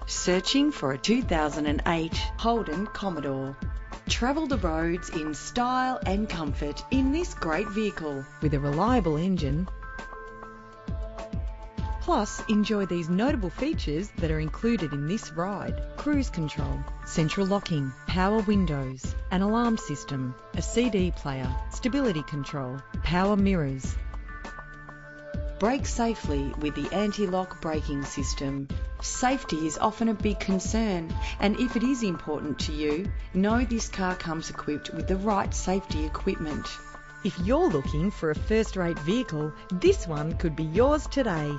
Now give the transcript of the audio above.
Searching for a 2008 Holden Commodore. Travel the roads in style and comfort in this great vehicle with a reliable engine. Plus, enjoy these notable features that are included in this ride: cruise control, central locking, power windows, an alarm system, a CD player, stability control, power mirrors. Brake safely with the anti-lock braking system. Safety is often a big concern, and if it is important to you, know this car comes equipped with the right safety equipment. If you're looking for a first-rate vehicle, this one could be yours today.